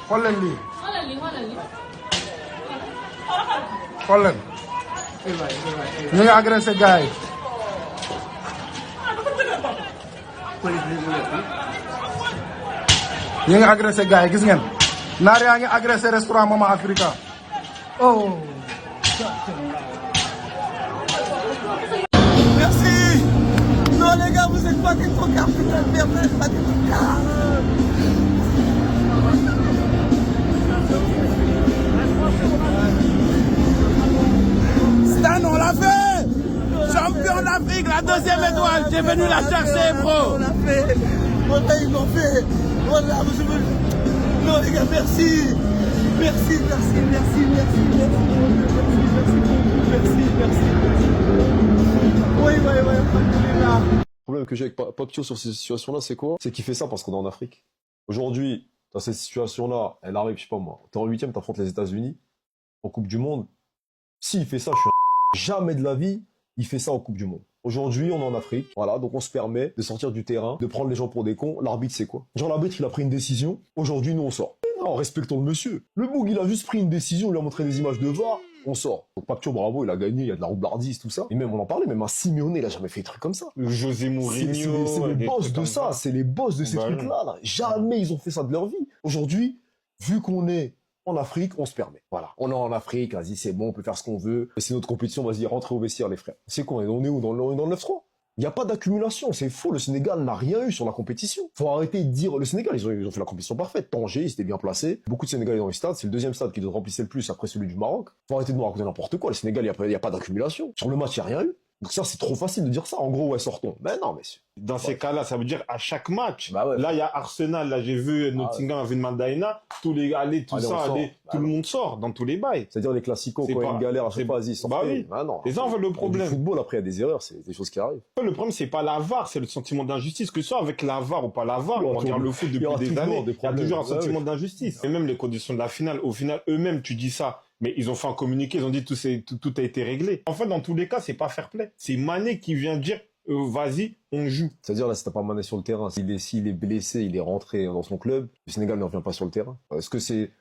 xool leen lii. xool leen. ñu ngi agressé gars yi. ñu ngi agressé gars yi gis ngeen. naar yaa ngi agressé restaurant Mama Africa. oh. Merci. Non les gars, vous êtes pas des tocards, putain de merde, vous êtes pas des tocards. Stan, on l'a fait. Champion d'Afrique, la deuxième étoile. J'ai venu la chercher, bro. On l'a fait. Voilà, ils l'ont fait. Voilà, non les gars, merci. Merci. Oui. Le problème que j'ai avec Papio sur ces situations-là, c'est quoi? C'est qu'il fait ça parce qu'on est en Afrique. Aujourd'hui, dans cette situation-là, elle arrive, je sais pas moi, t'es en 8e, t'affrontes les États-Unis en Coupe du Monde. S'il fait ça, je suis jamais de la vie, il fait ça en Coupe du Monde. Aujourd'hui, on est en Afrique, voilà, donc on se permet de sortir du terrain, de prendre les gens pour des cons. L'arbitre, c'est quoi? Genre, l'arbitre, il a pris une décision, aujourd'hui, nous, on sort. Mais non, respectons le monsieur. Le Boug, il a juste pris une décision, il lui a montré des images de VAR, on sort. Donc Papio, bravo, il a gagné, il y a de la roublardise, tout ça. Et même, on en parlait, même un Simeone, il a jamais fait des trucs comme ça. José Mourinho. C'est les boss de ça, c'est les boss de ces trucs-là, là. Jamais ils ont fait ça de leur vie. Aujourd'hui, vu qu'on est en Afrique, on se permet. Voilà, on est en Afrique, vas-y, c'est bon, on peut faire ce qu'on veut. C'est notre compétition, vas-y, rentrez au vestiaire, les frères. C'est quoi, on est où? Dans le 9-3? Il n'y a pas d'accumulation, c'est faux. Le Sénégal n'a rien eu sur la compétition. Faut arrêter de dire, le Sénégal, ils ont fait la compétition parfaite. Tanger, ils étaient bien placés. Beaucoup de Sénégalais dans les stades, c'est le deuxième stade qui les remplissait le plus après celui du Maroc. Faut arrêter de nous raconter n'importe quoi. Le Sénégal, il n'y a pas d'accumulation. Sur le match, il n'y a rien eu. Donc ça, c'est trop facile de dire ça. En gros, ouais, sortons. Mais non, messieurs. Dans ces cas-là, ça veut dire à chaque match. Bah ouais. Là, il y a Arsenal. Là, j'ai vu Nottingham avec Mandaina. Tous les allez, tout ça, allez, tout le monde sort dans tous les bails. C'est-à-dire les classicos, quand il y a une galère, je sais pas, vas-y, bah oui. Ah non. Et ça, on veut le problème. Le football, après, il y a des erreurs, c'est des choses qui arrivent. Le problème, c'est pas la VAR, c'est le sentiment d'injustice. Que ce soit avec la VAR ou pas la VAR, on regarde le foot depuis des années. Il y a toujours un sentiment d'injustice. Et même les conditions de la finale, au final, eux-mêmes, tu dis ça. Mais ils ont fait un communiqué, ils ont dit tout a été réglé. En fait, dans tous les cas, c'est pas fair play. C'est Mané qui vient dire vas-y, on joue. C'est-à-dire là, si t'as pas Mané sur le terrain, s'il est blessé, il est rentré dans son club, le Sénégal ne revient pas sur le terrain. Est-ce que c'est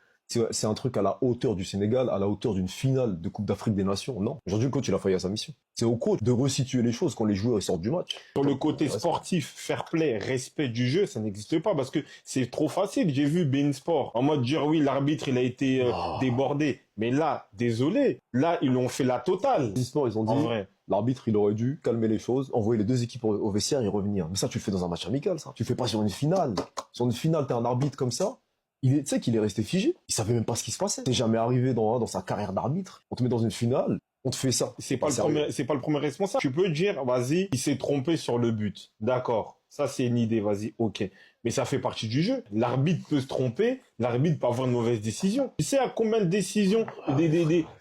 un truc à la hauteur du Sénégal, à la hauteur d'une finale de Coupe d'Afrique des Nations? Non. Aujourd'hui, le coach, il a failli à sa mission. C'est au coach de resituer les choses quand les joueurs sortent du match. Sur le côté sportif, fair play, respect du jeu, ça n'existe pas parce que c'est trop facile. J'ai vu Bein Sport en mode dire oui, l'arbitre, il a été débordé. Mais là, désolé, là, ils l'ont fait la totale. Ils ont dit, l'arbitre, il aurait dû calmer les choses, envoyer les deux équipes au vestiaire et revenir. Mais ça, tu le fais dans un match amical, ça. Tu le fais pas sur une finale. Sur une finale, t'as un arbitre comme ça. Tu sais qu'il est resté figé. Il savait même pas ce qui se passait. C'est jamais arrivé dans sa carrière d'arbitre. On te met dans une finale, on te fait ça. C'est pas le premier responsable. Tu peux dire, vas-y, il s'est trompé sur le but. D'accord. Ça, c'est une idée, vas-y, ok. Mais ça fait partie du jeu. L'arbitre peut se tromper, l'arbitre peut avoir une mauvaise décision. Tu sais à combien de décisions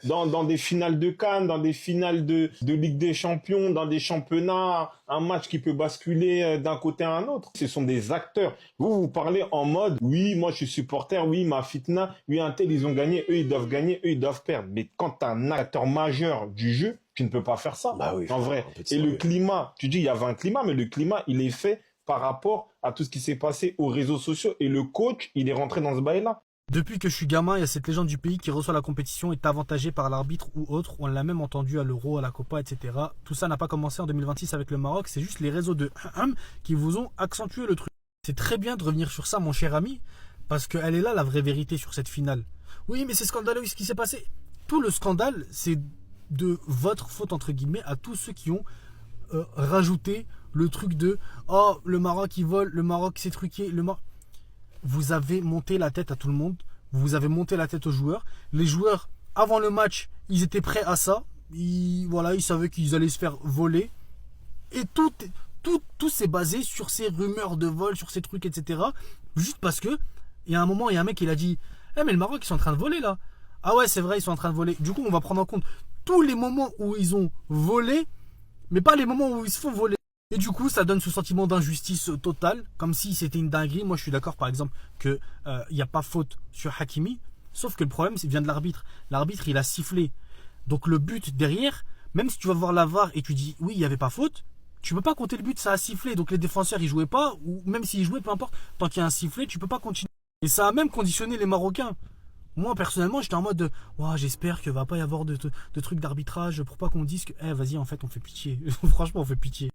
dans des finales de Cannes, dans des finales de Ligue des Champions, dans des championnats, un match qui peut basculer d'un côté à un autre. Ce sont des acteurs. Vous parlez en mode, oui, moi je suis supporter, oui, ma fitna, oui, un tel, ils ont gagné, eux, ils doivent gagner, eux, ils doivent perdre. Mais quand tu as un acteur majeur du jeu, tu ne peux pas faire ça. Bah oui, en vrai. Et le climat, tu dis il y avait un climat, mais le climat, il est fait par rapport à tout ce qui s'est passé aux réseaux sociaux. Et le coach, il est rentré dans ce bail-là. Depuis que je suis gamin, il y a cette légende du pays qui reçoit la compétition est avantagé par l'arbitre ou autre. On l'a même entendu à l'Euro, à la Copa, etc. Tout ça n'a pas commencé en 2026 avec le Maroc. C'est juste les réseaux de qui vous ont accentué le truc. C'est très bien de revenir sur ça, mon cher ami, parce qu'elle est là la vraie vérité sur cette finale. Oui, mais c'est scandaleux ce qui s'est passé. Tout le scandale, c'est de votre faute, entre guillemets, à tous ceux qui ont rajouté le truc de « Oh, le Maroc, il vole, le Maroc, c'est truqué, le Maroc... » Vous avez monté la tête à tout le monde, vous avez monté la tête aux joueurs. Les joueurs, avant le match, ils étaient prêts à ça. Ils savaient qu'ils allaient se faire voler. Et tout s'est basé sur ces rumeurs de vol, sur ces trucs, etc. Juste parce que, il y a un moment, il y a un mec qui a dit « Eh, mais le Maroc, ils sont en train de voler, là. » Ah ouais, c'est vrai, ils sont en train de voler. Du coup, on va prendre en compte tous les moments où ils ont volé, mais pas les moments où ils se font voler. Et du coup, ça donne ce sentiment d'injustice totale, comme si c'était une dinguerie. Moi, je suis d'accord, par exemple, qu'il n'y a pas faute sur Hakimi, sauf que le problème, vient de l'arbitre. L'arbitre, il a sifflé. Donc, le but derrière, même si tu vas voir la VAR et tu dis, oui, il n'y avait pas faute, tu ne peux pas compter le but, ça a sifflé. Donc, les défenseurs, ils jouaient pas, ou même s'ils jouaient, peu importe, tant qu'il y a un sifflet, tu ne peux pas continuer. Et ça a même conditionné les Marocains. Moi, personnellement, j'étais en mode de wow, j'espère qu'il va pas y avoir de trucs d'arbitrage pour pas qu'on dise que, vas-y, en fait, on fait pitié. Franchement, on fait pitié.